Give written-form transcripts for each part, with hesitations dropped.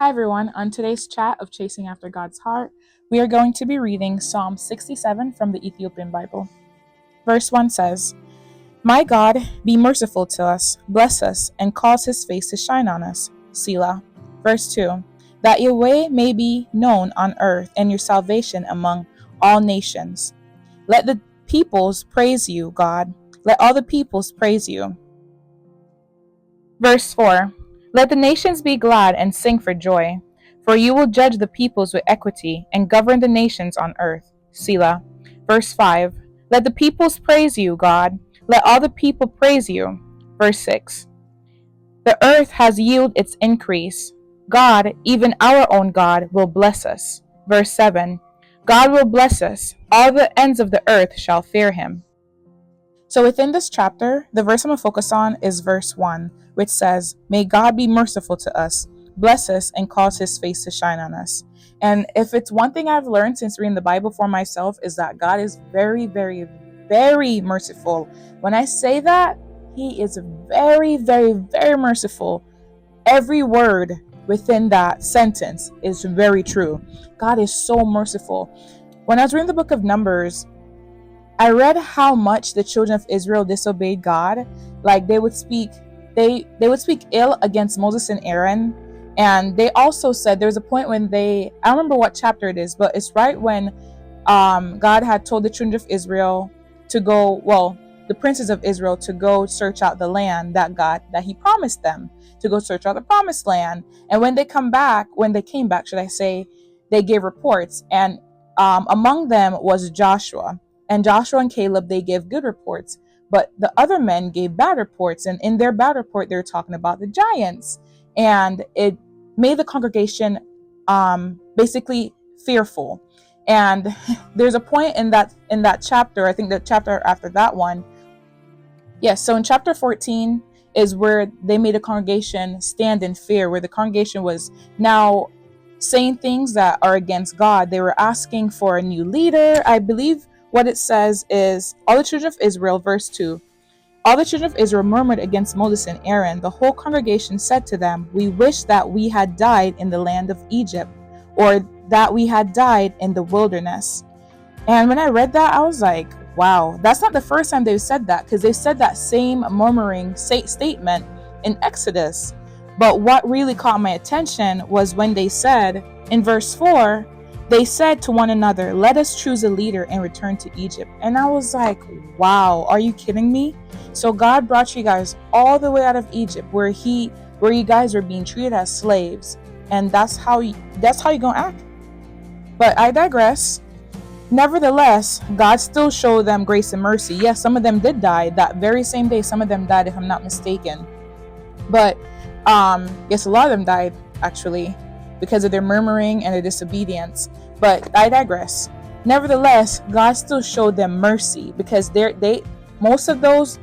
Hi everyone, on today's chat of Chasing After God's Heart, we are going to be reading Psalm 67 from the Ethiopian Bible. Verse 1 says, My God, be merciful to us, bless us, and cause his face to shine on us. Selah. Verse 2, that your way may be known on earth and your salvation among all nations. Let the peoples praise you, God. Let all the peoples praise you. Verse 4, let the nations be glad and sing for joy, for you will judge the peoples with equity and govern the nations on earth. Selah. Verse 5, let the peoples praise you, God. Let all the people praise you. Verse 6, the earth has yielded its increase. God, even our own God, will bless us. Verse 7, God will bless us. All the ends of the earth shall fear him. So within this chapter, the verse I'm going to focus on is verse 1, which says, May God be merciful to us, bless us, and cause his face to shine on us. And if it's one thing I've learned since reading the Bible for myself is that God is very, very, very merciful. When I say that, he is very, very, very merciful. Every word within that sentence is very true. God is so merciful. When I was reading the book of Numbers, I read how much the children of Israel disobeyed God. Like they would speak ill against Moses and Aaron. And they also said there was a point when I don't remember what chapter it is, but it's right when God had told the children of Israel to go, the princes of Israel to go search out the land that he promised them, to go search out the promised land. And when they came back, should I say, they gave reports. And among them was Joshua. And Joshua and Caleb, they gave good reports, but the other men gave bad reports. And in their bad report, they were talking about the giants. And it made the congregation basically fearful. And there's a point in that chapter, I think the chapter after that one. Yes, so in chapter 14 is where they made a congregation stand in fear, where the congregation was now saying things that are against God. They were asking for a new leader. I believe what it says is, all the children of Israel, verse 2, all the children of Israel murmured against Moses and Aaron. The whole congregation said to them, we wish that we had died in the land of Egypt, or that we had died in the wilderness. And when I read that, I was like, wow, that's not the first time they've said that, because they said that same murmuring statement in Exodus. But what really caught my attention was when they said, in verse 4, they said to one another, let us choose a leader and return to Egypt. And I was like, wow, are you kidding me? So God brought you guys all the way out of Egypt where you guys were being treated as slaves. And that's how you're going to act. But I digress. Nevertheless, God still showed them grace and mercy. Yes, some of them did die that very same day. Some of them died, if I'm not mistaken. But yes, a lot of them died actually because of their murmuring and their disobedience. But I digress. Nevertheless, God still showed them mercy because most of those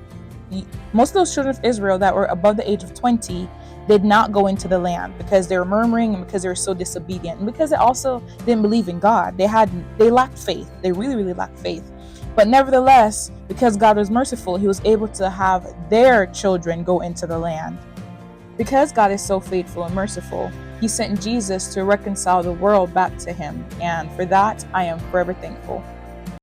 children of Israel that were above the age of 20 did not go into the land because they were murmuring and because they were so disobedient, and because they also didn't believe in God. They lacked faith. They really, really lacked faith. But nevertheless, because God was merciful, he was able to have their children go into the land. Because God is so faithful and merciful, he sent Jesus to reconcile the world back to him. And for that, I am forever thankful.